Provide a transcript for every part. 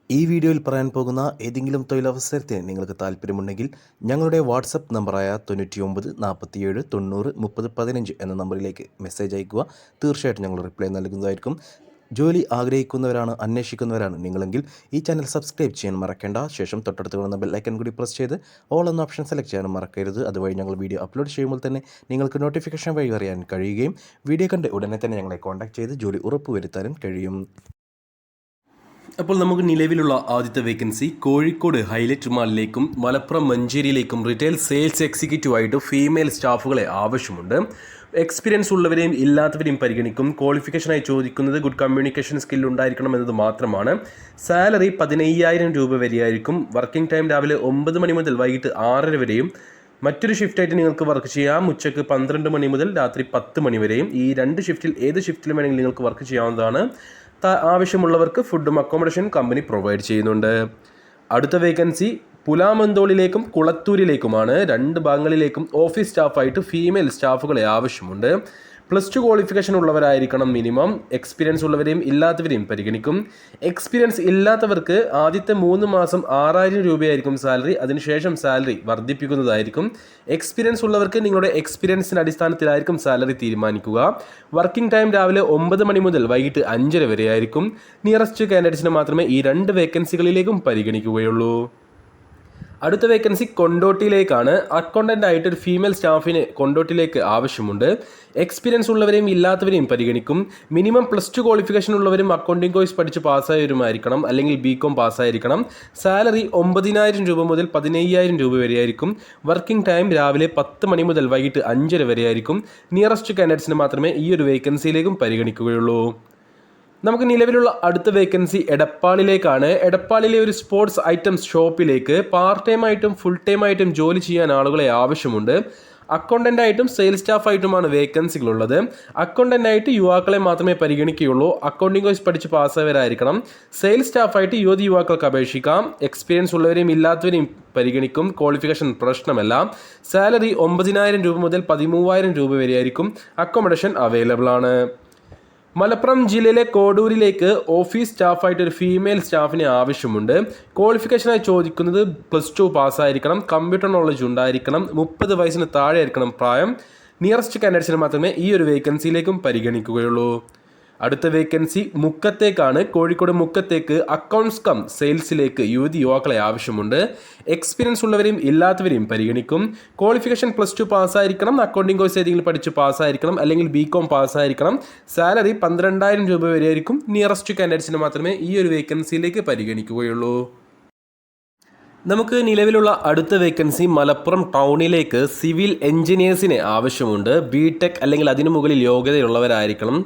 ഈ വീഡിയോയിൽ പറയാൻ പോകുന്ന ഏതെങ്കിലും തൊഴിലവസരത്തിന് നിങ്ങൾക്ക് താല്പര്യമുണ്ടെങ്കിൽ ഞങ്ങളുടെ വാട്സപ്പ് നമ്പറായ 9947903015 എന്ന നമ്പറിലേക്ക് മെസ്സേജ് അയയ്ക്കുക. തീർച്ചയായിട്ടും ഞങ്ങൾ റിപ്ലൈ നൽകുന്നതായിരിക്കും. ജോലി ആഗ്രഹിക്കുന്നവരാണ്, അന്വേഷിക്കുന്നവരാണ് നിങ്ങളെങ്കിൽ ഈ ചാനൽ സബ്സ്ക്രൈബ് ചെയ്യാൻ മറക്കേണ്ട. ശേഷം തൊട്ടടുത്ത് കാണുന്ന ബെൽ ഐക്കൺ കൂടി പ്രസ് ചെയ്ത് ഓൾ എന്ന ഓപ്ഷൻ സെലക്ട് ചെയ്യാനും മറക്കരുത്. അതുവഴി ഞങ്ങൾ വീഡിയോ അപ്ലോഡ് ചെയ്യുമ്പോൾ തന്നെ നിങ്ങൾക്ക് നോട്ടിഫിക്കേഷൻ വഴി അറിയാൻ കഴിയുകയും വീഡിയോ കണ്ട് ഉടനെ തന്നെ ഞങ്ങളെ കോൺടാക്ട് ചെയ്ത് ജോലി ഉറപ്പുവരുത്താനും കഴിയും. അപ്പോൾ നമുക്ക് നിലവിലുള്ള ആദ്യത്തെ വേക്കൻസി കോഴിക്കോട് ഹൈലൈറ്റ് മാളിലേക്കും മലപ്പുറം മഞ്ചേരിയിലേക്കും റിറ്റെയിൽ സെയിൽസ് എക്സിക്യൂട്ടീവായിട്ട് ഫീമെയിൽ സ്റ്റാഫുകളെ ആവശ്യമുണ്ട്. എക്സ്പീരിയൻസ് ഉള്ളവരെയും ഇല്ലാത്തവരെയും പരിഗണിക്കും. ക്വാളിഫിക്കേഷനായി ചോദിക്കുന്നത് ഗുഡ് കമ്മ്യൂണിക്കേഷൻ സ്കിൽ ഉണ്ടായിരിക്കണം എന്നത് മാത്രമാണ്. സാലറി 15,000 രൂപ വരെയായിരിക്കും. വർക്കിംഗ് ടൈം രാവിലെ 9 മണി മുതൽ വൈകിട്ട് 6:30 വരെയും. മറ്റൊരു ഷിഫ്റ്റായിട്ട് നിങ്ങൾക്ക് വർക്ക് ചെയ്യാം. ഉച്ചയ്ക്ക് 12 മണി മുതൽ രാത്രി 10 മണി വരെയും. ഈ രണ്ട് ഷിഫ്റ്റിൽ ഏത് ഷിഫ്റ്റിലും വേണമെങ്കിൽ നിങ്ങൾക്ക് വർക്ക് ചെയ്യാവുന്നതാണ്. ആവശ്യമുള്ളവർക്ക് ഫുഡും അക്കോമഡേഷൻ കമ്പനി പ്രൊവൈഡ് ചെയ്യുന്നുണ്ട്. അടുത്ത വേക്കൻസി പുലാമന്തോളിലേക്കും കുളത്തൂരിലേക്കുമാണ്. രണ്ട് ഭാഗങ്ങളിലേക്കും ഓഫീസ് സ്റ്റാഫായിട്ട് ഫീമെയിൽ സ്റ്റാഫുകളെ ആവശ്യമുണ്ട്. +2 ക്വാളിഫിക്കേഷൻ ഉള്ളവരായിരിക്കണം മിനിമം. എക്സ്പീരിയൻസ് ഉള്ളവരെയും ഇല്ലാത്തവരെയും പരിഗണിക്കും. എക്സ്പീരിയൻസ് ഇല്ലാത്തവർക്ക് ആദ്യത്തെ 3 മാസം 6,000 രൂപയായിരിക്കും സാലറി. അതിനുശേഷം സാലറി വർദ്ധിപ്പിക്കുന്നതായിരിക്കും. എക്സ്പീരിയൻസ് ഉള്ളവർക്ക് നിങ്ങളുടെ എക്സ്പീരിയൻസിൻ്റെ അടിസ്ഥാനത്തിലായിരിക്കും സാലറി തീരുമാനിക്കുക. വർക്കിംഗ് ടൈം രാവിലെ 9 മണി മുതൽ വൈകിട്ട് 5:30 വരെയായിരിക്കും. നിയറസ്റ്റ് കാൻഡിഡേറ്റ്സിനെ മാത്രമേ ഈ രണ്ട് വേക്കൻസികളിലേക്കും പരിഗണിക്കുകയുള്ളൂ. അടുത്ത വേക്കൻസി കൊണ്ടോട്ടിയിലേക്കാണ്. അക്കൗണ്ടൻ്റ് ആയിട്ട് ഒരു ഫീമെയിൽ സ്റ്റാഫിന് കൊണ്ടോട്ടിയിലേക്ക് ആവശ്യമുണ്ട്. എക്സ്പീരിയൻസ് ഉള്ളവരെയും ഇല്ലാത്തവരെയും പരിഗണിക്കും. മിനിമം +2 ക്വാളിഫിക്കേഷൻ ഉള്ളവരും അക്കൗണ്ടിംഗ് കോഴ്സ് പഠിച്ച് പാസ്സായവരുമായിരിക്കണം, അല്ലെങ്കിൽ BCom പാസ്സായിരിക്കണം. സാലറി 9,000 രൂപ മുതൽ 15,000 രൂപ വരെയായിരിക്കും. വർക്കിംഗ് ടൈം രാവിലെ 10 മണി മുതൽ വൈകിട്ട് 5:30 വരെയായിരിക്കും. നിയറസ്റ്റ് കാൻഡിഡേറ്റ്സിനെ മാത്രമേ ഈ ഒരു വേക്കൻസിയിലേക്കും പരിഗണിക്കുകയുള്ളൂ. നമുക്ക് നിലവിലുള്ള അടുത്ത വേക്കൻസി എടപ്പാളിലേക്കാണ്. എടപ്പാളിലെ ഒരു സ്പോർട്സ് ഐറ്റംസ് ഷോപ്പിലേക്ക് പാർട്ട് ടൈം ആയിട്ടും ഫുൾ ടൈം ആയിട്ടും ജോലി ചെയ്യാൻ ആളുകളെ ആവശ്യമുണ്ട്. അക്കൗണ്ടൻ്റ് ആയിട്ടും സെയിൽസ് സ്റ്റാഫായിട്ടുമാണ് വേക്കൻസികളുള്ളത്. അക്കൗണ്ടൻ്റ് ആയിട്ട് യുവാക്കളെ മാത്രമേ പരിഗണിക്കുകയുള്ളൂ. അക്കൗണ്ടിംഗ് കോഴ്സ് പഠിച്ച് പാസ്സായവരായിരിക്കണം. സെയിൽസ് സ്റ്റാഫായിട്ട് യുവതിയുവാക്കൾക്ക് അപേക്ഷിക്കാം. എക്സ്പീരിയൻസ് ഉള്ളവരെയും ഇല്ലാത്തവരെയും പരിഗണിക്കും. ക്വാളിഫിക്കേഷൻ പ്രശ്നമല്ല. സാലറി 9,000 രൂപ മുതൽ 13,000 രൂപ വരെയായിരിക്കും. അക്കോമഡേഷൻ അവൈലബിൾ ആണ്. മലപ്പുറം ജില്ലയിലെ കോഡൂരിലേക്ക് ഓഫീസ് സ്റ്റാഫായിട്ട് ഒരു ഫീമെയിൽ സ്റ്റാഫിനെ ആവശ്യമുണ്ട്. ക്വാളിഫിക്കേഷനായി ചോദിക്കുന്നത് +2 പാസ്സായിരിക്കണം. കമ്പ്യൂട്ടർ നോളജ് ഉണ്ടായിരിക്കണം. 30 വയസ്സിന് താഴെ ആയിരിക്കണം പ്രായം. നിയറസ്റ്റ് കാൻഡിഡേറ്റ്സിനെ മാത്രമേ ഈ ഒരു വേക്കൻസിയിലേക്കും പരിഗണിക്കുകയുള്ളൂ. അടുത്ത വേക്കൻസി മുക്കത്തേക്കാണ്. കോഴിക്കോട് മുക്കത്തേക്ക് അക്കൗണ്ട്സ് കം സെയിൽസിലേക്ക് യുവാക്കളെ ആവശ്യമുണ്ട്. എക്സ്പീരിയൻസ് ഉള്ളവരെയും ഇല്ലാത്തവരെയും പരിഗണിക്കും. ക്വാളിഫിക്കേഷൻ +2 പാസ്സായിരിക്കണം. അക്കൗണ്ടിംഗ് കോഴ്സ് ഏതെങ്കിലും പഠിച്ച് പാസ്സായിരിക്കണം, അല്ലെങ്കിൽ BCom പാസ്സായിരിക്കണം. സാലറി 12,000 രൂപ വരെയായിരിക്കും. നിയറസ്റ്റ് കാൻഡിഡേറ്റ്സിനെ മാത്രമേ ഈ ഒരു വേക്കൻസിയിലേക്ക് പരിഗണിക്കുകയുള്ളൂ. നമുക്ക് നിലവിലുള്ള അടുത്ത വേക്കൻസി മലപ്പുറം ടൗണിലേക്ക് സിവിൽ എഞ്ചിനീയേഴ്സിനെ ആവശ്യമുണ്ട്. BTech അല്ലെങ്കിൽ അതിനു മുകളിൽ യോഗ്യതയുള്ളവരായിരിക്കണം.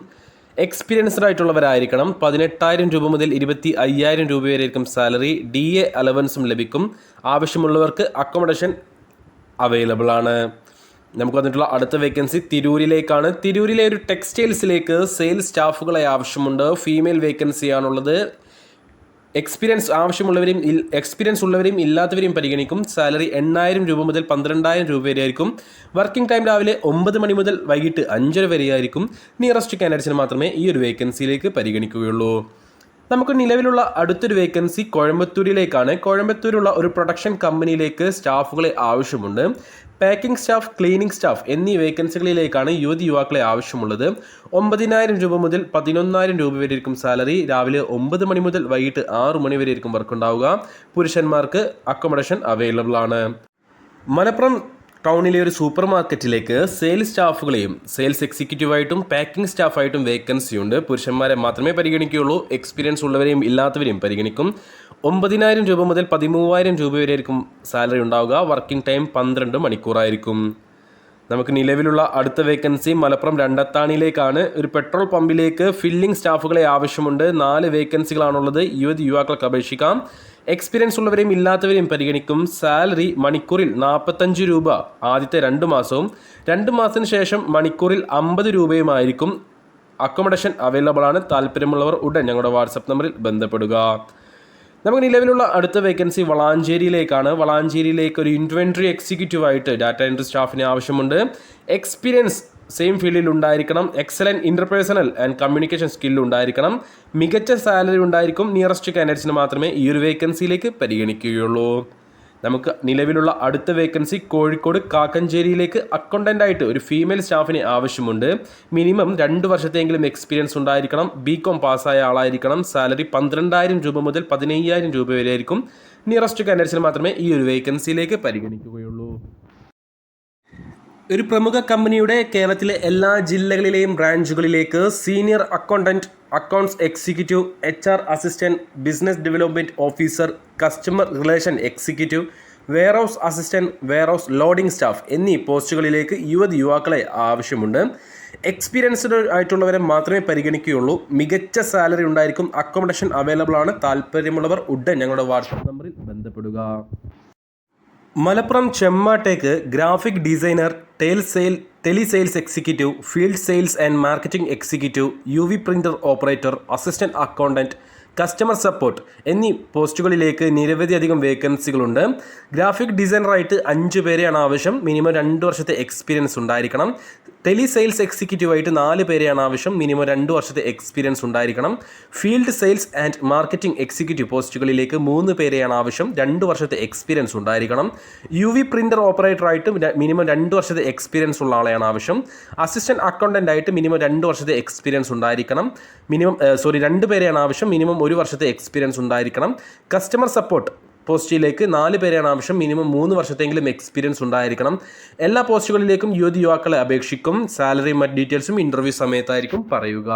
എക്സ്പീരിയൻസ്ഡ് ആയിട്ടുള്ളവരായിരിക്കണം. 18,000 രൂപ മുതൽ 25,000 രൂപ വരെയായിരിക്കും സാലറി. DA അലവൻസും ലഭിക്കും. ആവശ്യമുള്ളവർക്ക് അക്കോമഡേഷൻ അവൈലബിൾ ആണ്. നമുക്ക് വന്നിട്ടുള്ള അടുത്ത വേക്കൻസി തിരൂരിലേക്കാണ്. തിരൂരിലെ ഒരു ടെക്സ്റ്റൈൽസിലേക്ക് സെയിൽസ് സ്റ്റാഫുകളെ ആവശ്യമുണ്ട്. ഫീമെയിൽ വേക്കൻസിയാണുള്ളത്. എക്സ്പീരിയൻസ് ഉള്ളവരെയും ഇല്ലാത്തവരെയും പരിഗണിക്കും. സാലറി 8,000 രൂപ മുതൽ 12,000 രൂപ വരെയായിരിക്കും. വർക്കിംഗ് ടൈം രാവിലെ 9 മണി മുതൽ വൈകിട്ട് 5:30 വരെയായിരിക്കും. നിയറസ്റ്റ് കാൻഡിഡേറ്റ്സിന് മാത്രമേ ഈ ഒരു വേക്കൻസിയിലേക്ക് പരിഗണിക്കുകയുള്ളൂ. നമുക്ക് നിലവിലുള്ള അടുത്തൊരു വേക്കൻസി കോയമ്പത്തൂരിലേക്കാണ്. കോയമ്പത്തൂരുള്ള ഒരു പ്രൊഡക്ഷൻ കമ്പനിയിലേക്ക് സ്റ്റാഫുകളെ ആവശ്യമുണ്ട്. പാക്കിംഗ് സ്റ്റാഫ്, ക്ലീനിങ് സ്റ്റാഫ് എന്നീ വേക്കൻസികളിലേക്കാണ് യുവാക്കളെ ആവശ്യമുള്ളത്. 9,000 രൂപ മുതൽ 11,000 രൂപ വരെയായിരിക്കും സാലറി. രാവിലെ 9 മണി മുതൽ വൈകിട്ട് 6 മണി വരെയായിരിക്കും വർക്ക് ഉണ്ടാവുക. പുരുഷന്മാർക്ക് അക്കോമഡേഷൻ അവൈലബിൾ ആണ്. മലപ്പുറം ടൗണിലെ ഒരു സൂപ്പർ മാർക്കറ്റിലേക്ക് സെയിൽസ് സ്റ്റാഫുകളെയും സെയിൽസ് എക്സിക്യൂട്ടീവായിട്ടും പാക്കിംഗ് സ്റ്റാഫായിട്ടും വേക്കൻസി ഉണ്ട്. പുരുഷന്മാരെ മാത്രമേ പരിഗണിക്കുകയുള്ളൂ. എക്സ്പീരിയൻസ് ഉള്ളവരെയും ഇല്ലാത്തവരെയും പരിഗണിക്കും. 9,000 രൂപ മുതൽ 13,000 രൂപ വരെയായിരിക്കും സാലറി ഉണ്ടാവുക. Working time 12 മണിക്കൂറായിരിക്കും. നമുക്ക് നിലവിലുള്ള അടുത്ത വേക്കൻസി മലപ്പുറം രണ്ടത്താണിയിലേക്കാണ്. ഒരു പെട്രോൾ പമ്പിലേക്ക് ഫില്ലിംഗ് സ്റ്റാഫുകളെ ആവശ്യമുണ്ട്. 4 വേക്കൻസികളാണുള്ളത്. യുവാക്കൾക്ക് അപേക്ഷിക്കാം. എക്സ്പീരിയൻസ് ഉള്ളവരെയും ഇല്ലാത്തവരെയും പരിഗണിക്കും. സാലറി മണിക്കൂറിൽ 45 രൂപ ആദ്യത്തെ 2 മാസവും 2 മാസത്തിന് ശേഷം മണിക്കൂറിൽ 50 രൂപയുമായിരിക്കും. അക്കോമഡേഷൻ അവൈലബിൾ ആണ്. താല്പര്യമുള്ളവർ ഉടൻ ഞങ്ങളുടെ വാട്സപ്പ് നമ്പറിൽ ബന്ധപ്പെടുക. നമുക്ക് നിലവിലുള്ള അടുത്ത വേക്കൻസി വളാഞ്ചേരിയിലേക്കാണ്. വളാഞ്ചേരിയിലേക്ക് ഒരു ഇൻവെൻട്രി എക്സിക്യൂട്ടീവായിട്ട് ഡാറ്റ എൻട്രി സ്റ്റാഫിന് ആവശ്യമുണ്ട്. എക്സ്പീരിയൻസ് സെയിം ഫീൽഡിൽ ഉണ്ടായിരിക്കണം. Excellent interpersonal and communication skill ഉണ്ടായിരിക്കണം. മികച്ച സാലറി ഉണ്ടായിരിക്കും. നിയറസ്റ്റ് കാൻഡിഡേറ്റ്സിന് മാത്രമേ ഈ ഒരു വേക്കൻസിയിലേക്ക് പരിഗണിക്കുകയുള്ളൂ. നമുക്ക് നിലവിലുള്ള അടുത്ത വേക്കൻസി കോഴിക്കോട് കാക്കഞ്ചേരിയിലേക്ക് അക്കൗണ്ടൻ്റായിട്ട് ഒരു ഫീമെയിൽ സ്റ്റാഫിന് ആവശ്യമുണ്ട്. മിനിമം 2 വർഷത്തെങ്കിലും എക്സ്പീരിയൻസ് ഉണ്ടായിരിക്കണം. BCom പാസ്സായ ആളായിരിക്കണം. സാലറി 12,000 രൂപ മുതൽ 15,000 രൂപ വരെ ആയിരിക്കും. നിയറസ്റ്റ് കാൻഡിഡേറ്റ്സിന് മാത്രമേ ഈ ഒരു വേക്കൻസിയിലേക്ക് പരിഗണിക്കുകയുള്ളൂ. ഒരു പ്രമുഖ കമ്പനിയുടെ കേരളത്തിലെ എല്ലാ ജില്ലകളിലെയും ബ്രാഞ്ചുകളിലേക്ക് senior accountant, accounts executive, HR assistant, business development officer, customer relation executive, warehouse assistant, warehouse loading staff എന്നീ പോസ്റ്റുകളിലേക്ക് യുവാക്കളെ ആവശ്യമുണ്ട്. എക്സ്പീരിയൻസ്ഡ് ആയിട്ടുള്ളവരെ മാത്രമേ പരിഗണിക്കുകയുള്ളൂ. മികച്ച സാലറി ഉണ്ടായിരിക്കും. അക്കോമഡേഷൻ അവൈലബിൾ ആണ്. താല്പര്യമുള്ളവർ ഉടൻ ഞങ്ങളുടെ വാട്സാപ്പ് നമ്പറിൽ ബന്ധപ്പെടുക. മലപ്പുറം ചെമ്മാട്ടേക്ക് graphic designer, tele sales executive, field sales and marketing executive, UV printer operator, assistant accountant, customer support എന്നീ പോസ്റ്റുകളിലേക്ക് നിരവധിയധികം വേക്കൻസികളുണ്ട്. ഗ്രാഫിക് ഡിസൈനറായിട്ട് 5 പേരെയാണ് ആവശ്യം. മിനിമം 2 വർഷത്തെ എക്സ്പീരിയൻസ് ഉണ്ടായിരിക്കണം. ടെലി സെയിൽസ് എക്സിക്യൂട്ടീവായിട്ട് 4 പേരെയാണ് ആവശ്യം. മിനിമം 2 വർഷത്തെ എക്സ്പീരിയൻസ് ഉണ്ടായിരിക്കണം. Field sales and marketing executive പോസ്റ്റുകളിലേക്ക് 3 പേരെയാണ് ആവശ്യം. 2 വർഷത്തെ എക്സ്പീരിയൻസ് ഉണ്ടായിരിക്കണം. UV പ്രിൻ്റർ ഓപ്പറേറ്ററായിട്ട് മിനിമം 2 വർഷത്തെ എക്സ്പീരിയൻസ് ഉള്ള ആളെയാണ് ആവശ്യം. അസിസ്റ്റൻറ്റ് അക്കൗണ്ടൻ്റ് ആയിട്ട് മിനിമം 2 വർഷത്തെ എക്സ്പീരിയൻസ് ഉണ്ടായിരിക്കണം. 2 പേരെയാണ് ആവശ്യം. മിനിമം 1 വർഷത്തെ എക്സ്പീരിയൻസ് ഉണ്ടായിരിക്കണം. കസ്റ്റമർ സപ്പോർട്ട് പോസ്റ്റിലേക്ക് 4 പേരെയാണ് ആവശ്യം. മിനിമം 3 വർഷത്തെങ്കിലും എക്സ്പീരിയൻസ് ഉണ്ടായിരിക്കണം. എല്ലാ പോസ്റ്റുകളിലേക്കും യുവാക്കളെ അപേക്ഷിക്കും. സാലറി മറ്റ് ഡീറ്റെയിൽസും ഇൻ്റർവ്യൂ സമയത്തായിരിക്കും പറയുക.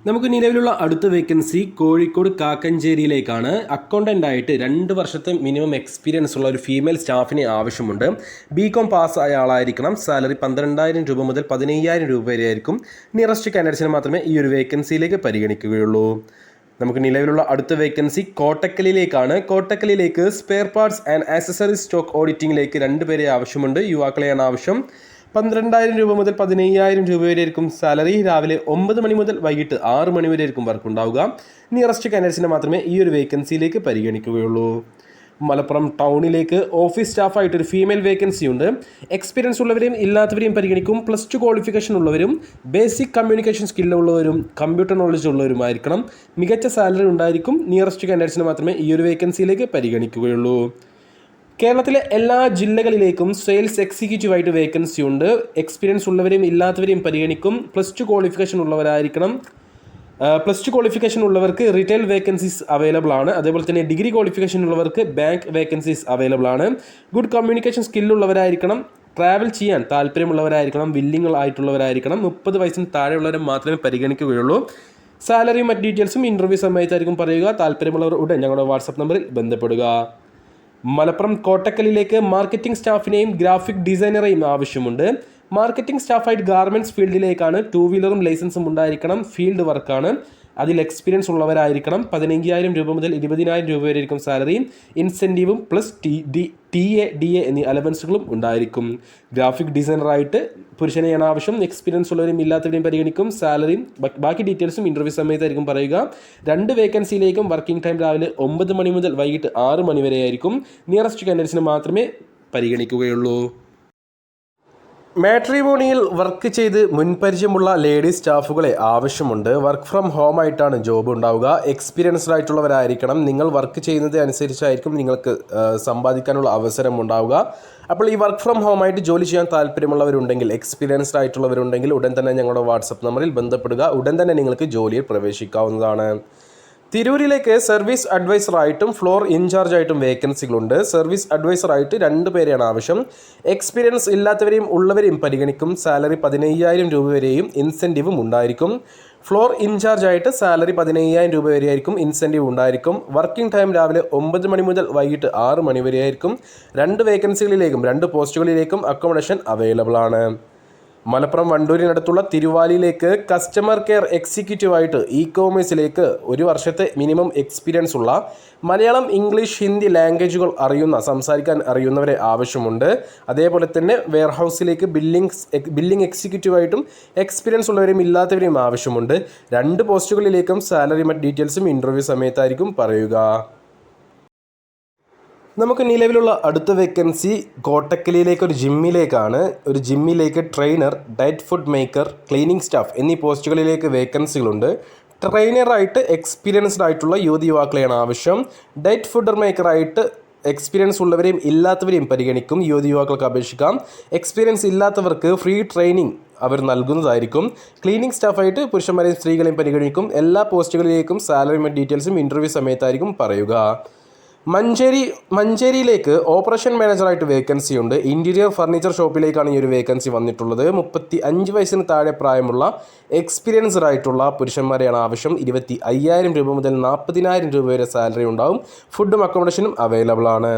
നമുക്ക് നിലവിലുള്ള അടുത്ത വേക്കൻസി കോഴിക്കോട് കാക്കഞ്ചേരിയിലേക്കാണ്. അക്കൗണ്ടൻ്റായിട്ട് 2 വർഷത്തെ മിനിമം എക്സ്പീരിയൻസ് ഉള്ള ഒരു ഫീമെയിൽ സ്റ്റാഫിനെ ആവശ്യമുണ്ട്. BCom പാസ്സായ ആളായിരിക്കണം. സാലറി 12,000 രൂപ മുതൽ 15,000 രൂപ വരെ ആയിരിക്കും. നിയറസ്റ്റ് കാൻഡിഡേറ്റ്സിനെ മാത്രമേ ഈ ഒരു വേക്കൻസിയിലേക്ക് പരിഗണിക്കുകയുള്ളൂ. നമുക്ക് നിലവിലുള്ള അടുത്ത വേക്കൻസി കോട്ടക്കലിലേക്കാണ്. കോട്ടക്കലിലേക്ക് spare parts and accessories stock ഓഡിറ്റിംഗിലേക്ക് 2 പേരെ ആവശ്യമുണ്ട്. യുവാക്കളെയാണ് ആവശ്യം. 12,000 രൂപ മുതൽ 15,000 രൂപ വരെ ആയിരിക്കും സാലറി. രാവിലെ 9 മണി മുതൽ വൈകിട്ട് 6 മണി വരെ ആയിരിക്കും വർക്ക് ഉണ്ടാവുക. നിയറസ്റ്റ് കാൻഡിഡേറ്റ്സിനെ മാത്രമേ ഈ ഒരു വേക്കൻസിയിലേക്ക് പരിഗണിക്കുകയുള്ളൂ. മലപ്പുറം ടൗണിലേക്ക് ഓഫീസ് സ്റ്റാഫായിട്ടൊരു ഫീമെയിൽ വേക്കൻസി ഉണ്ട്. എക്സ്പീരിയൻസ് ഉള്ളവരെയും ഇല്ലാത്തവരെയും പരിഗണിക്കും. +2 ക്വാളിഫിക്കേഷൻ ഉള്ളവരും ബേസിക് കമ്മ്യൂണിക്കേഷൻ സ്കില്ലുള്ളവരും കമ്പ്യൂട്ടർ നോളജ് ഉള്ളവരുമായിരിക്കണം. മികച്ച സാലറി ഉണ്ടായിരിക്കും. നിയറസ്റ്റ് കാൻഡിഡേറ്റ്സിനെ മാത്രമേ ഈ ഒരു വേക്കൻസിയിലേക്ക് പരിഗണിക്കുകയുള്ളൂ. കേരളത്തിലെ എല്ലാ ജില്ലകളിലേക്കും സെയിൽസ് എക്സിക്യൂട്ടീവായിട്ട് വേക്കൻസി ഉണ്ട്. എക്സ്പീരിയൻസ് ഉള്ളവരെയും ഇല്ലാത്തവരെയും പരിഗണിക്കും. +2 ക്വാളിഫിക്കേഷൻ ഉള്ളവരായിരിക്കണം. +2 ക്വാളിഫിക്കേഷൻ ഉള്ളവർക്ക് റീറ്റെയിൽ വേക്കൻസീസ് അവൈലബിൾ ആണ്. അതേപോലെ തന്നെ ഡിഗ്രി ക്വാളിഫിക്കേഷൻ ഉള്ളവർക്ക് ബാങ്ക് വേക്കൻസീസ് അവൈലബിൾ ആണ്. ഗുഡ് കമ്മ്യൂണിക്കേഷൻ സ്കില്ലുള്ളവരായിരിക്കണം. ട്രാവൽ ചെയ്യാൻ താല്പര്യമുള്ളവരായിരിക്കണം. വില്ലിംഗ് ആയിട്ടുള്ളവരായിരിക്കണം. 30 വയസ്സിന് താഴെയുള്ളവരെ മാത്രമേ പരിഗണിക്കുകയുള്ളൂ. സാലറിയും മറ്റ് ഡീറ്റെയിൽസും ഇൻ്റർവ്യൂ സമയത്തായിരിക്കും പറയുക. താല്പര്യമുള്ളവർ ഉടൻ ഞങ്ങളുടെ വാട്സാപ്പ് നമ്പറിൽ ബന്ധപ്പെടുക. മലപ്പുറം കോട്ടക്കലിലേക്ക് മാർക്കറ്റിംഗ് സ്റ്റാഫിനെയും ഗ്രാഫിക് ഡിസൈനറെയും ആവശ്യമുണ്ട്. Marketing സ്റ്റാഫായിട്ട് garments ഫീൽഡിലേക്കാണ്. 2 വീലറും ലൈസൻസും ഉണ്ടായിരിക്കണം. ഫീൽഡ് വർക്കാണ്. അതിൽ എക്സ്പീരിയൻസ് ഉള്ളവരായിരിക്കണം. 15,000 രൂപ മുതൽ 20,000 രൂപ വരെ ആയിരിക്കും സാലറിയും. ഇൻസെൻറ്റീവും TA DA എന്നീ അലവൻസുകളും ഉണ്ടായിരിക്കും. ഗ്രാഫിക് ഡിസൈനറായിട്ട് പുരുഷനെയാണ് ആവശ്യം. എക്സ്പീരിയൻസ് ഉള്ളവരും ഇല്ലാത്തവരെയും പരിഗണിക്കും. സാലറിയും ബാക്കി ഡീറ്റെയിൽസും ഇൻ്റർവ്യൂ സമയത്തായിരിക്കും പറയുക. 2 വേക്കൻസിയിലേക്കും വർക്കിംഗ് ടൈം രാവിലെ 9 മണി മുതൽ വൈകിട്ട് 6 മണി വരെ ആയിരിക്കും. നിയറസ്റ്റ് കാൻഡിഡേറ്റ്സിന് മാത്രമേ പരിഗണിക്കുകയുള്ളൂ. മാട്രിമോണിയിൽ വർക്ക് ചെയ്ത് മുൻപരിചയമുള്ള ലേഡീസ് സ്റ്റാഫുകളെ ആവശ്യമുണ്ട്. വർക്ക് ഫ്രം ഹോം ആയിട്ടാണ് ജോബ് ഉണ്ടാവുക. എക്സ്പീരിയൻസ്ഡ് ആയിട്ടുള്ളവരായിരിക്കണം. നിങ്ങൾ വർക്ക് ചെയ്യുന്നത് അനുസരിച്ചായിരിക്കും നിങ്ങൾക്ക് സമ്പാദിക്കാനുള്ള അവസരം ഉണ്ടാവുക. അപ്പോൾ ഈ വർക്ക് ഫ്രം ഹോം ആയിട്ട് ജോലി ചെയ്യാൻ താല്പര്യമുള്ളവരുണ്ടെങ്കിൽ, എക്സ്പീരിയൻസ്ഡ് ആയിട്ടുള്ളവരുണ്ടെങ്കിൽ ഉടൻ തന്നെ ഞങ്ങളുടെ വാട്സപ്പ് നമ്പറിൽ ബന്ധപ്പെടുക. ഉടൻ തന്നെ നിങ്ങൾക്ക് ജോലിയിൽ പ്രവേശിക്കാവുന്നതാണ്. തിരൂരിലേക്ക് സർവീസ് അഡ്വൈസറായിട്ടും ഫ്ലോർ ഇൻചാർജായിട്ടും വേക്കൻസികളുണ്ട്. സർവീസ് അഡ്വൈസറായിട്ട് 2 പേരെയാണ് ആവശ്യം. എക്സ്പീരിയൻസ് ഇല്ലാത്തവരെയും ഉള്ളവരെയും പരിഗണിക്കും. സാലറി 15,000 രൂപ വരെയും ഇൻസെൻറ്റീവും ഉണ്ടായിരിക്കും. ഫ്ലോർ ഇൻചാർജായിട്ട് സാലറി 15,000 രൂപ വരെയായിരിക്കും. ഇൻസെൻറ്റീവ് ഉണ്ടായിരിക്കും. വർക്കിംഗ് ടൈം രാവിലെ 9 മണി മുതൽ വൈകിട്ട് 6 മണി വരെയായിരിക്കും. 2 വേക്കൻസികളിലേക്കും 2 പോസ്റ്റുകളിലേക്കും അക്കോമഡേഷൻ അവൈലബിൾ ആണ്. മലപ്പുറം വണ്ടൂരിനടുത്തുള്ള തിരുവാലിയിലേക്ക് കസ്റ്റമർ കെയർ എക്സിക്യൂട്ടീവായിട്ട് ഇ-കോമേഴ്സിലേക്ക് 1 വർഷത്തെ മിനിമം എക്സ്പീരിയൻസ് ഉള്ള മലയാളം, ഇംഗ്ലീഷ്, ഹിന്ദി ലാംഗ്വേജുകൾ സംസാരിക്കാൻ അറിയുന്നവരെ ആവശ്യമുണ്ട്. അതേപോലെ തന്നെ വെയർഹൗസിലേക്ക് ബില്ലിംഗ് എക്സിക്യൂട്ടീവായിട്ടും എക്സ്പീരിയൻസ് ഉള്ളവരെയും ഇല്ലാത്തവരെയും ആവശ്യമുണ്ട്. 2 പോസ്റ്റുകളിലേക്കും സാലറി മറ്റ് ഡീറ്റെയിൽസും ഇൻ്റർവ്യൂ സമയത്തായിരിക്കും പറയുക. നമുക്ക് നിലവിലുള്ള അടുത്ത വേക്കൻസി കോട്ടക്കലിയിലേക്ക് ഒരു ജിമ്മിലേക്ക് trainer, diet food maker, cleaning staff എന്നീ പോസ്റ്റുകളിലേക്ക് വേക്കൻസികളുണ്ട്. ട്രെയിനറായിട്ട് എക്സ്പീരിയൻസ്ഡ് ആയിട്ടുള്ള യുവാക്കളെയാണ് ആവശ്യം. ഡയറ്റ് ഫുഡ് മേക്കറായിട്ട് എക്സ്പീരിയൻസ് ഉള്ളവരെയും ഇല്ലാത്തവരെയും പരിഗണിക്കും. യുവാക്കൾക്ക് അപേക്ഷിക്കാം. എക്സ്പീരിയൻസ് ഇല്ലാത്തവർക്ക് ഫ്രീ ട്രെയിനിങ് അവർ നൽകുന്നതായിരിക്കും. ക്ലീനിങ് സ്റ്റാഫായിട്ട് പുരുഷന്മാരെയും സ്ത്രീകളെയും പരിഗണിക്കും. എല്ലാ പോസ്റ്റുകളിലേക്കും സാലറി ഡീറ്റെയിൽസും ഇൻ്റർവ്യൂ സമയത്തായിരിക്കും പറയുക. മഞ്ചേരിയിലേക്ക് ഓപ്പറേഷൻ മാനേജറായിട്ട് വേക്കൻസി ഉണ്ട്. ഇൻറ്റീരിയർ ഫർണിച്ചർ ഷോപ്പിലേക്കാണ് ഈ ഒരു വേക്കൻസി വന്നിട്ടുള്ളത്. 35 വയസ്സിന് താഴെ പ്രായമുള്ള എക്സ്പീരിയൻസ്ഡ് ആയിട്ടുള്ള പുരുഷന്മാരെയാണ് ആവശ്യം. 25,000 രൂപ മുതൽ 40,000 രൂപ വരെ സാലറി ഉണ്ടാവും. ഫുഡും അക്കോമഡേഷനും അവൈലബിൾ ആണ്.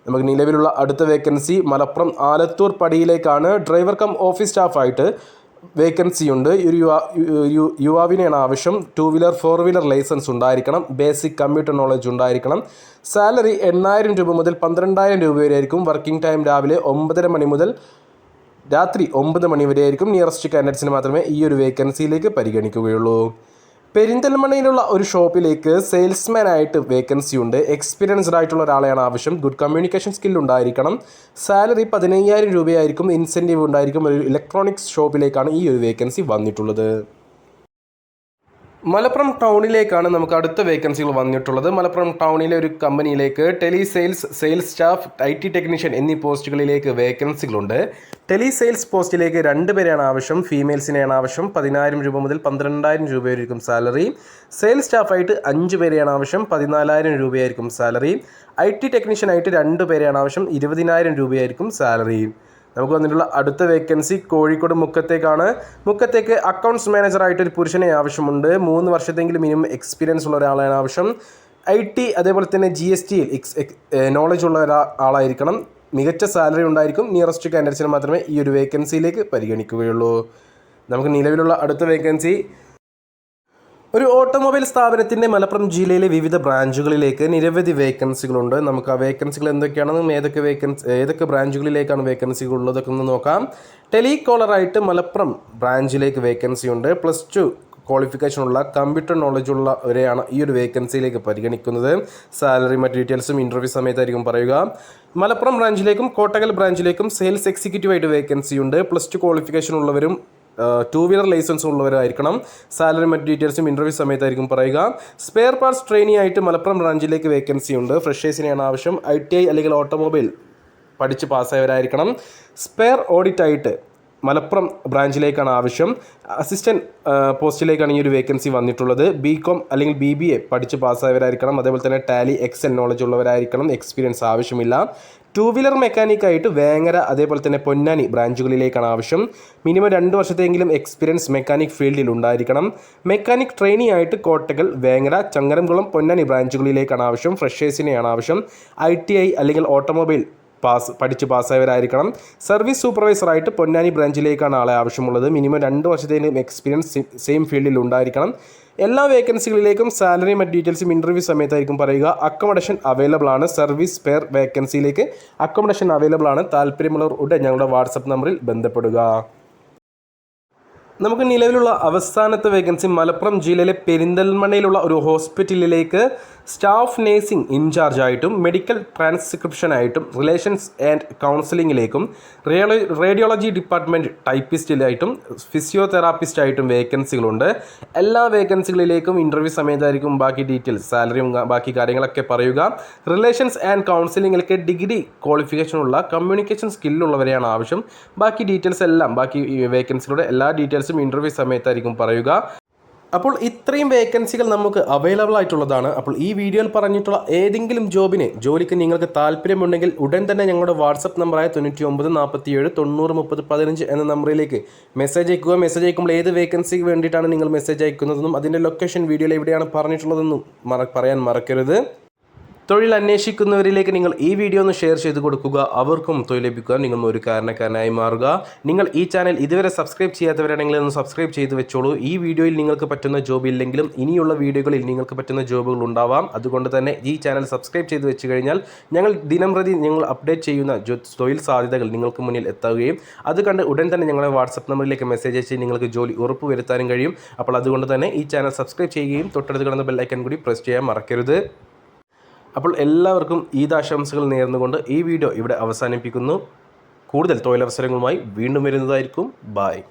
നമുക്ക് നിലവിലുള്ള അടുത്ത വേക്കൻസി മലപ്പുറം ആലത്തൂർ പടിയിലേക്കാണ്. ഡ്രൈവർ കം ഓഫീസ് സ്റ്റാഫായിട്ട് വേക്കൻസി ഉണ്ട്. ഒരു യുവാവിനെയാണ് ആവശ്യം. 2 വീലർ 4 വീലർ ലൈസൻസ് ഉണ്ടായിരിക്കണം. ബേസിക് കമ്പ്യൂട്ടർ നോളജ് ഉണ്ടായിരിക്കണം. സാലറി 8,000 രൂപ മുതൽ 12,000 രൂപ വരെ ആയിരിക്കും. വർക്കിംഗ് ടൈം രാവിലെ 9:30 മണി മുതൽ രാത്രി 9 മണി വരെ ആയിരിക്കും. നിയറസ്റ്റ് കാൻഡിഡേറ്റ്സിന് മാത്രമേ ഈ ഒരു വേക്കൻസിയിലേക്ക് പരിഗണിക്കുകയുള്ളൂ. പെരിന്തൽമണ്ണയിലുള്ള ഒരു ഷോപ്പിലേക്ക് സെയിൽസ്മാൻ ആയിട്ട് വേക്കൻസി ഉണ്ട്. എക്സ്പീരിയൻസ്ഡ് ആയിട്ടുള്ള ഒരാളെയാണ് ആവശ്യം. ഗുഡ് കമ്മ്യൂണിക്കേഷൻ സ്കിൽ ഉണ്ടായിരിക്കണം. സാലറി 15,000 രൂപയായിരിക്കും. ഇൻസെൻറ്റീവ് ഉണ്ടായിരിക്കും. ഒരു ഇലക്ട്രോണിക്സ് ഷോപ്പിലേക്കാണ് ഈ ഒരു വേക്കൻസി വന്നിട്ടുള്ളത്. മലപ്പുറം ടൗണിലേക്കാണ് നമുക്ക് അടുത്ത വേക്കൻസികൾ വന്നിട്ടുള്ളത്. മലപ്പുറം ടൗണിലെ ഒരു കമ്പനിയിലേക്ക് സെയിൽസ് സ്റ്റാഫ്, IT ടെക്നീഷ്യൻ എന്നീ പോസ്റ്റുകളിലേക്ക് വേക്കൻസികളുണ്ട്. സെയിൽസ് പോസ്റ്റിലേക്ക് 2 പേരെയാണ് ആവശ്യം. ഫീമെയിൽസിനെയാണ് ആവശ്യം. 10,000 രൂപ മുതൽ 12,000 രൂപയായിരിക്കും സാലറി. സെയിൽസ് സ്റ്റാഫായിട്ട് 5 പേരെയാണ് ആവശ്യം. 14,000 രൂപയായിരിക്കും സാലറി. IT ടെക്നീഷ്യനായിട്ട് 2 പേരെയാണ് ആവശ്യം. 20,000 രൂപയായിരിക്കും സാലറി. നമുക്ക് വന്നിട്ടുള്ള അടുത്ത വേക്കൻസി കോഴിക്കോട് മുക്കത്തേക്ക് അക്കൗണ്ട്സ് മാനേജറായിട്ട് ഒരു പുരുഷനെ ആവശ്യമുണ്ട്. 3 വർഷത്തെങ്കിലും മിനിമം എക്സ്പീരിയൻസ് ഉള്ള ഒരാളാണ് ആവശ്യം. IT അതേപോലെ തന്നെ GST നോളജ് ഉള്ള ഒരാളായിരിക്കണം. മികച്ച സാലറി ഉണ്ടായിരിക്കും. നിയറസ്റ്റ് കാൻഡിഡേറ്റ്സിന് മാത്രമേ ഈ ഒരു വേക്കൻസിയിലേക്ക് പരിഗണിക്കുകയുള്ളൂ. നമുക്ക് നിലവിലുള്ള അടുത്ത വേക്കൻസി ഒരു ഓട്ടോമൊബൈൽ സ്ഥാപനത്തിൻ്റെ മലപ്പുറം ജില്ലയിലെ വിവിധ ബ്രാഞ്ചുകളിലേക്ക് നിരവധി വേക്കൻസികളുണ്ട്. നമുക്ക് ആ വേക്കൻസികൾ എന്തൊക്കെയാണെന്നും ഏതൊക്കെ ബ്രാഞ്ചുകളിലേക്കാണ് വേക്കൻസികൾ ഉള്ളതൊക്കെ ഒന്ന് നോക്കാം. ടെലികോളറായിട്ട് മലപ്പുറം ബ്രാഞ്ചിലേക്ക് വേക്കൻസി ഉണ്ട്. +2 ക്വാളിഫിക്കേഷനുള്ള കമ്പ്യൂട്ടർ നോളജ് ഉള്ളവരെയാണ് ഈ ഒരു വേക്കൻസിയിലേക്ക് പരിഗണിക്കുന്നത്. സാലറി മറ്റ് ഡീറ്റെയിൽസും ഇൻ്റർവ്യൂ സമയത്തായിരിക്കും പറയുക. മലപ്പുറം ബ്രാഞ്ചിലേക്കും കോട്ടകൽ ബ്രാഞ്ചിലേക്കും സെയിൽസ് എക്സിക്യൂട്ടീവായിട്ട് വേക്കൻസി ഉണ്ട്. +2 ക്വാളിഫിക്കേഷൻ ഉള്ളവരും 2 വീലർ ലൈസൻസ് ഉള്ളവരായിരിക്കണം. സാലറി മറ്റ് ഡീറ്റെയിൽസും ഇൻ്റർവ്യൂ സമയത്തായിരിക്കും പറയുക. സ്പെയർ പാർട്സ് ട്രെയിനി ആയിട്ട് മലപ്പുറം ബ്രാഞ്ചിലേക്ക് വേക്കൻസി ഉണ്ട്. ഫ്രഷേഴ്സിനെയാണ് ആവശ്യം. ITI അല്ലെങ്കിൽ ഓട്ടോമൊബൈൽ പഠിച്ച് പാസ്സായവരായിരിക്കണം. സ്പെയർ ഓഡിറ്റ് ആയിട്ട് മലപ്പുറം ബ്രാഞ്ചിലേക്കാണ് ആവശ്യം. അസിസ്റ്റൻറ്റ് പോസ്റ്റിലേക്കാണ് ഈ ഒരു വേക്കൻസി വന്നിട്ടുള്ളത്. BCom അല്ലെങ്കിൽ BBA പഠിച്ച് പാസ്സായവരായിരിക്കണം. അതേപോലെ തന്നെ ടാലി എക്സൽ നോളജ് ഉള്ളവരായിരിക്കണം. എക്സ്പീരിയൻസ് ആവശ്യമില്ല. 2 വീലർ മെക്കാനിക്കായിട്ട് വേങ്ങര അതേപോലെ തന്നെ പൊന്നാനി ബ്രാഞ്ചുകളിലേക്കാണ് ആവശ്യം. മിനിമം 2 വർഷത്തെങ്കിലും എക്സ്പീരിയൻസ് മെക്കാനിക് ഫീൽഡിൽ ഉണ്ടായിരിക്കണം. മെക്കാനിക് ട്രെയിനി ആയിട്ട് കോട്ടകൽ, വേങ്ങര, ചങ്ങരംകുളം, പൊന്നാനി ബ്രാഞ്ചുകളിലേക്കാണ് ആവശ്യം. ഫ്രഷേഴ്സിനെയാണ് ആവശ്യം. ITI അല്ലെങ്കിൽ ഓട്ടോമൊബൈൽ പഠിച്ച് പാസ്സായവരായിരിക്കണം. സർവീസ് സൂപ്പർവൈസറായിട്ട് പൊന്നാനി ബ്രാഞ്ചിലേക്കാണ് ആളെ ആവശ്യമുള്ളത്. മിനിമം 2 വർഷത്തേക്കും എക്സ്പീരിയൻസ് സെയിം ഫീൽഡിൽ ഉണ്ടായിരിക്കണം. എല്ലാ വേക്കൻസികളിലേക്കും സാലറി മറ്റ് ഡീറ്റെയിൽസും ഇൻ്റർവ്യൂ സമയത്തായിരിക്കും പറയുക. അക്കോമഡേഷൻ അവൈലബിൾ ആണ്. സർവീസ് സ്പെയർ വേക്കൻസിയിലേക്ക് അക്കോമഡേഷൻ അവൈലബിൾ ആണ്. താല്പര്യമുള്ളവർ ഉടൻ ഞങ്ങളുടെ വാട്സപ്പ് നമ്പറിൽ ബന്ധപ്പെടുക. നമുക്ക് നിലവിലുള്ള അവസാനത്തെ വേക്കൻസി മലപ്പുറം ജില്ലയിലെ പെരിന്തൽമണ്ണയിലുള്ള ഒരു ഹോസ്പിറ്റലിലേക്ക് സ്റ്റാഫ് നേഴ്സിംഗ് ഇൻചാർജായിട്ടും മെഡിക്കൽ ട്രാൻസ്ക്രിപ്ഷനായിട്ടും റിലേഷൻസ് ആൻഡ് കൗൺസിലിങ്ങിലേക്കും റേഡിയോളജി ഡിപ്പാർട്ട്മെൻറ്റ് ടൈപ്പിസ്റ്റിലായിട്ടും ഫിസിയോതെറാപ്പിസ്റ്റായിട്ടും വേക്കൻസികളുണ്ട്. എല്ലാ വേക്കൻസികളിലേക്കും ഇൻ്റർവ്യൂ സമയത്തായിരിക്കും ബാക്കി ഡീറ്റെയിൽസ്, സാലറിയും ബാക്കി കാര്യങ്ങളൊക്കെ പറയുക. റിലേഷൻസ് ആൻഡ് കൗൺസിലിങ്ങിലേക്ക് ഡിഗ്രി ക്വാളിഫിക്കേഷനുള്ള കമ്മ്യൂണിക്കേഷൻ സ്കില്ലുള്ളവരെയാണ് ആവശ്യം. ബാക്കി ഡീറ്റെയിൽസ് എല്ലാം ബാക്കി വേക്കൻസികളുടെ എല്ലാ ഡീറ്റെയിൽസും ഇൻ്റർവ്യൂ സമയത്തായിരിക്കും പറയുക. അപ്പോൾ ഇത്രയും വേക്കൻസികൾ നമുക്ക് അവൈലബിൾ ആയിട്ടുള്ളതാണ്. അപ്പോൾ ഈ വീഡിയോയിൽ പറഞ്ഞിട്ടുള്ള ഏതെങ്കിലും ജോലിക്ക് നിങ്ങൾക്ക് താല്പര്യമുണ്ടെങ്കിൽ ഉടൻ തന്നെ ഞങ്ങളുടെ വാട്സപ്പ് നമ്പറായ 99 47 90 30 15 എന്ന നമ്പറിലേക്ക് മെസ്സേജ് അയക്കുക. മെസ്സേജ് അയക്കുമ്പോൾ ഏത് വേക്കൻസിക്ക് വേണ്ടിയിട്ടാണ് നിങ്ങൾ മെസ്സേജ് അയക്കുന്നതെന്നും അതിൻ്റെ ലൊക്കേഷൻ വീഡിയോയിൽ എവിടെയാണ് പറഞ്ഞിട്ടുള്ളതെന്നും പറയാൻ മറക്കരുത്. തൊഴിൽ അന്വേഷിക്കുന്നവരിലേക്ക് നിങ്ങൾ ഈ വീഡിയോ ഒന്ന് ഷെയർ ചെയ്ത് കൊടുക്കുക. അവർക്കും തൊഴിൽ ലഭിക്കുക. നിങ്ങൾ ഒരു കാരണക്കാരനായി മാറുക. നിങ്ങൾ ഈ ചാനൽ ഇതുവരെ സബ്സ്ക്രൈബ് ചെയ്യാത്തവരാണെങ്കിൽ ഒന്ന് സബ്സ്ക്രൈബ് ചെയ്ത് വെച്ചോളൂ. ഈ വീഡിയോയിൽ നിങ്ങൾക്ക് പറ്റുന്ന ജോബ് ഇല്ലെങ്കിലും ഇനിയുള്ള വീഡിയോകളിൽ നിങ്ങൾക്ക് പറ്റുന്ന ജോബുകൾ ഉണ്ടാവാം. അതുകൊണ്ട് തന്നെ ഈ ചാനൽ സബ്സ്ക്രൈബ് ചെയ്ത് വെച്ച് കഴിഞ്ഞാൽ ഞങ്ങൾ ദിനംപ്രതി ഞങ്ങൾ അപ്ഡേറ്റ് ചെയ്യുന്ന തൊഴിൽ സാധ്യതകൾ നിങ്ങൾക്ക് മുന്നിൽ എത്തുകയും അത് കണ്ട് ഉടൻ തന്നെ ഞങ്ങളുടെ വാട്സപ്പ് നമ്പറിലേക്ക് മെസ്സേജ് അയച്ച് നിങ്ങൾക്ക് ജോലി ഉറപ്പ് വരുത്താനും കഴിയും. അപ്പോൾ അതുകൊണ്ട് തന്നെ ഈ ചാനൽ സബ്സ്ക്രൈബ് ചെയ്യുകയും തൊട്ടടുത്ത് കിടന്ന ബെൽ ഐക്കൺ കൂടി പ്രസ് ചെയ്യാൻ മറക്കരുത്. അപ്പോൾ എല്ലാവർക്കും ഈദാശംസകൾ നേർന്നുകൊണ്ട് ഈ വീഡിയോ ഇവിടെ അവസാനിപ്പിക്കുന്നു. കൂടുതൽ തൊഴിലവസരങ്ങളുമായി വീണ്ടും വരുന്നതായിരിക്കും. ബായ്.